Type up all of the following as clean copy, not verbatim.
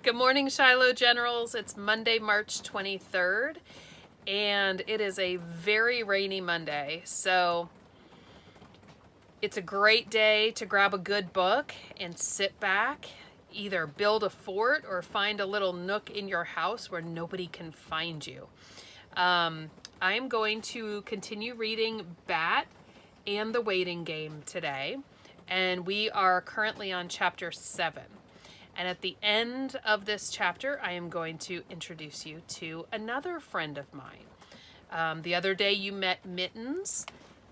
Good morning, Shiloh Generals. It's Monday, March 23rd, and it is a very rainy Monday. So it's a great day to grab a good book and sit back, either build a fort or find a little nook in your house where nobody can find you. I'm going to continue reading Bat and the Waiting Game today, and we are currently on chapter 7. And at the end of this chapter, I am going to introduce you to another friend of mine. The other day you met Mittens,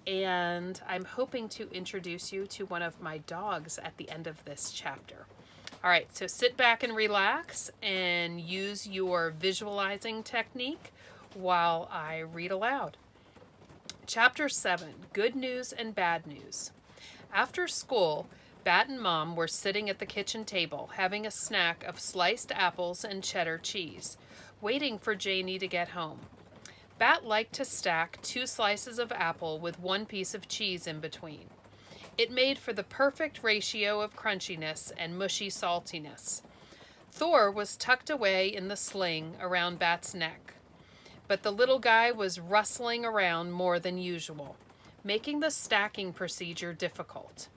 and I'm hoping to introduce you to one of my dogs at the end of this chapter. All right, so sit back and relax and use your visualizing technique while I read aloud. Chapter 7, Good News and Bad News. After school, Bat and Mom were sitting at the kitchen table, having a snack of sliced apples and cheddar cheese, waiting for Janie to get home. Bat liked to stack 2 slices of apple with 1 piece of cheese in between. It made for the perfect ratio of crunchiness and mushy saltiness. Thor was tucked away in the sling around Bat's neck, but the little guy was rustling around more than usual, making the stacking procedure difficult.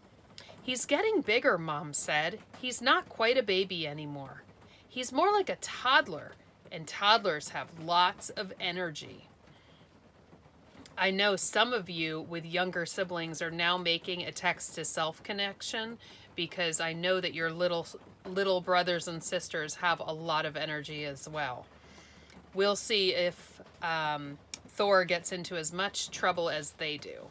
He's getting bigger, Mom said. He's not quite a baby anymore. He's more like a toddler, and toddlers have lots of energy. I know some of you with younger siblings are now making a text-to-self connection because I know that your little brothers and sisters have a lot of energy as well. We'll see if Thor gets into as much trouble as they do.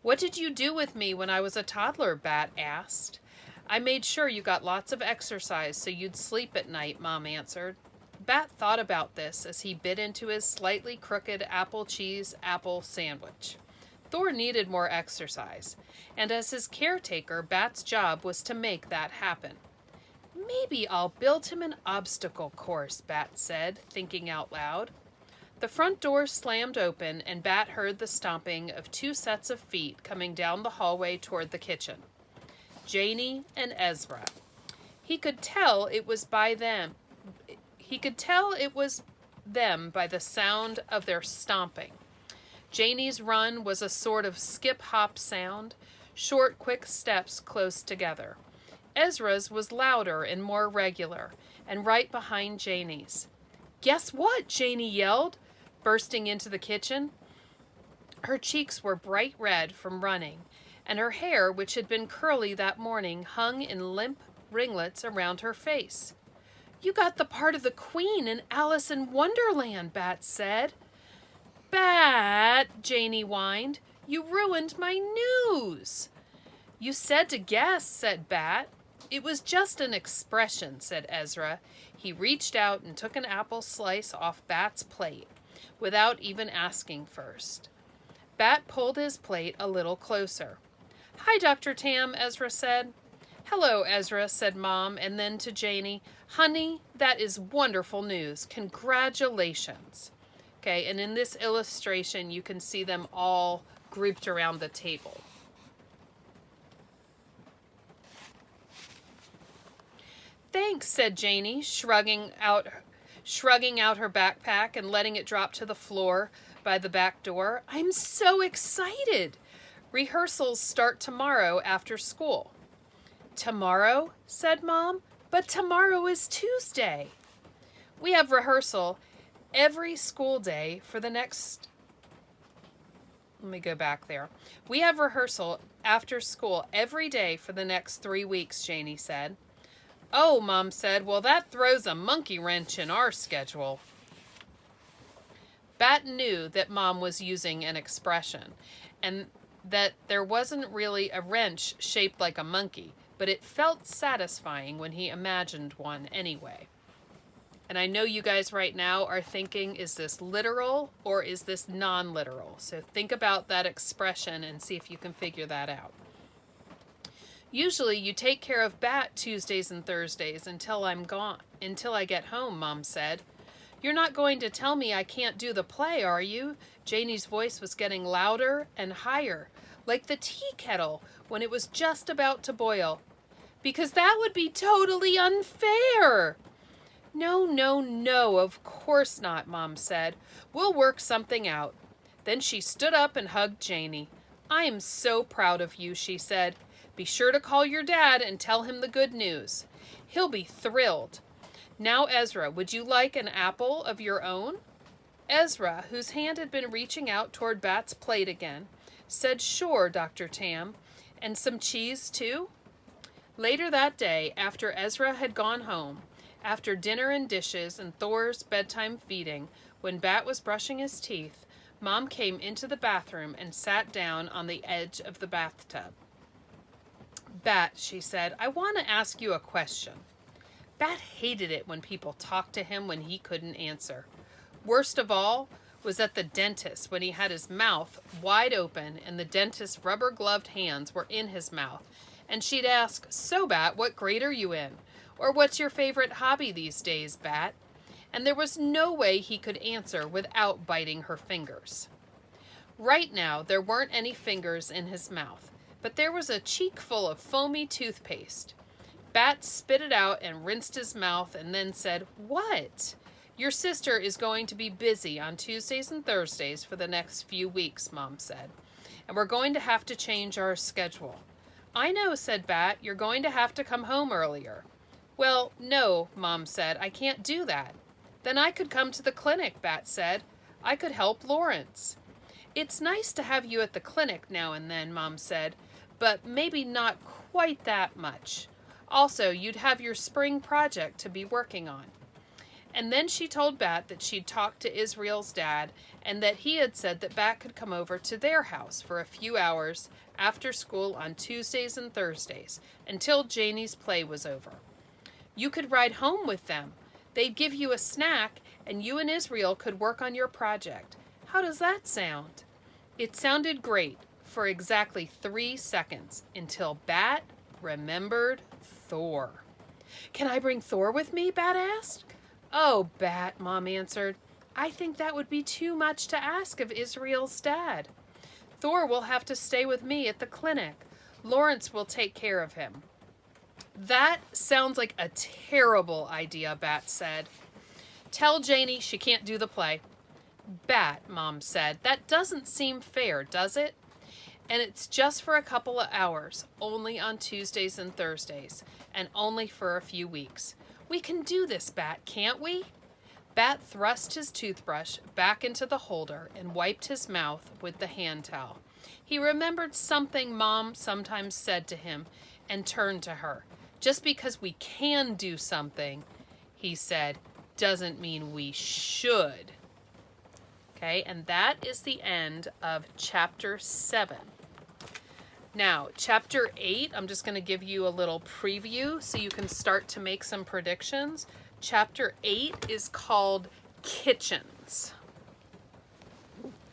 What did you do with me when I was a toddler? Bat asked. I made sure you got lots of exercise so you'd sleep at night, Mom answered. Bat thought about this as he bit into his slightly crooked apple cheese apple sandwich. Thor needed more exercise, and as his caretaker, Bat's job was to make that happen. Maybe I'll build him an obstacle course, Bat said, thinking out loud. The front door slammed open, and Bat heard the stomping of 2 sets of feet coming down the hallway toward the kitchen. Janie and Ezra. He could tell it was them by the sound of their stomping. Janie's run was a sort of skip-hop sound, short, quick steps close together. Ezra's was louder and more regular, and right behind Janie's. Guess what? Janie yelled, bursting into the kitchen. Her cheeks were bright red from running, and her hair, which had been curly that morning, hung in limp ringlets around her face. You got the part of the Queen in Alice in Wonderland, Bat said. Bat, Janie whined, you ruined my news. You said to guess, said Bat. It was just an expression, said Ezra. He reached out and took an apple slice off Bat's plate, without even asking first. Bat pulled his plate a little closer. Hi, Dr. Tam, Ezra said. Hello, Ezra, said Mom, and then to Janie, honey, that is wonderful news. Congratulations. Okay, and in this illustration, you can see them all grouped around the table. Thanks, said Janie, shrugging out her backpack and letting it drop to the floor by the back door. I'm so excited. Rehearsals start tomorrow after school. Tomorrow, said Mom, but tomorrow is Tuesday. We have rehearsal every school day for the next... Let me go back there. We have rehearsal after school every day for the next 3 weeks, Janie said. Oh, Mom said, well, that throws a monkey wrench in our schedule. Bat knew that Mom was using an expression, and that there wasn't really a wrench shaped like a monkey, but it felt satisfying when he imagined one anyway. And I know you guys right now are thinking, is this literal or is this non-literal? So think about that expression and see if you can figure that out. Usually you take care of Bat Tuesdays and Thursdays until I get home, Mom said. You're not going to tell me I can't do the play, are you? Janie's voice was getting louder and higher, like the tea kettle when it was just about to boil. because that would be totally unfair. No, no, no, of course not, Mom said. We'll work something out. Then she stood up and hugged Janie. I am so proud of you, she said. Be sure to call your dad and tell him the good news. He'll be thrilled. Now, Ezra, would you like an apple of your own? Ezra, whose hand had been reaching out toward Bat's plate again, said, Sure, Dr. Tam. And some cheese, too? Later that day, after Ezra had gone home, after dinner and dishes and Thor's bedtime feeding, when Bat was brushing his teeth, Mom came into the bathroom and sat down on the edge of the bathtub. Bat, she said, I want to ask you a question. Bat hated it when people talked to him when he couldn't answer. Worst of all was at the dentist when he had his mouth wide open and the dentist's rubber-gloved hands were in his mouth. And she'd ask, So, Bat, what grade are you in? Or what's your favorite hobby these days, Bat? And there was no way he could answer without biting her fingers. Right now, there weren't any fingers in his mouth, but there was a cheek full of foamy toothpaste. Bat spit it out and rinsed his mouth and then said, What? Your sister is going to be busy on Tuesdays and Thursdays for the next few weeks, Mom said. And we're going to have to change our schedule. I know, said Bat. You're going to have to come home earlier. Well, no, Mom said. I can't do that. Then I could come to the clinic, Bat said. I could help Lawrence. It's nice to have you at the clinic now and then, Mom said, but maybe not quite that much. Also, you'd have your spring project to be working on. And then she told Bat that she'd talked to Israel's dad and that he had said that Bat could come over to their house for a few hours after school on Tuesdays and Thursdays until Janie's play was over. You could ride home with them. They'd give you a snack and you and Israel could work on your project. How does that sound? It sounded great for exactly 3 seconds until Bat remembered Thor. Can I bring Thor with me? Bat asked. Oh, Bat, Mom answered. I think that would be too much to ask of Israel's dad. Thor will have to stay with me at the clinic. Lawrence will take care of him. That sounds like a terrible idea, Bat said. Tell Janie she can't do the play. Bat, Mom said, that doesn't seem fair, does it? And it's just for a couple of hours, only on Tuesdays and Thursdays, and only for a few weeks. We can do this, Bat, can't we? Bat thrust his toothbrush back into the holder and wiped his mouth with the hand towel. He remembered something Mom sometimes said to him and turned to her. Just because we can do something, he said, doesn't mean we should. Okay, and that is the end of chapter 7. Now, chapter 8, I'm just going to give you a little preview so you can start to make some predictions. Chapter 8 is called Kitchens.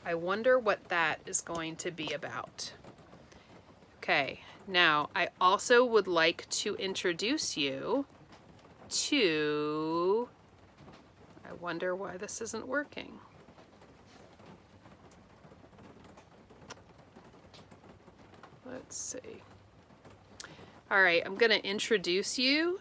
I wonder what that is going to be about. Okay, now I also would like to introduce you to... I wonder why this isn't working. Let's see. All right, I'm going to introduce you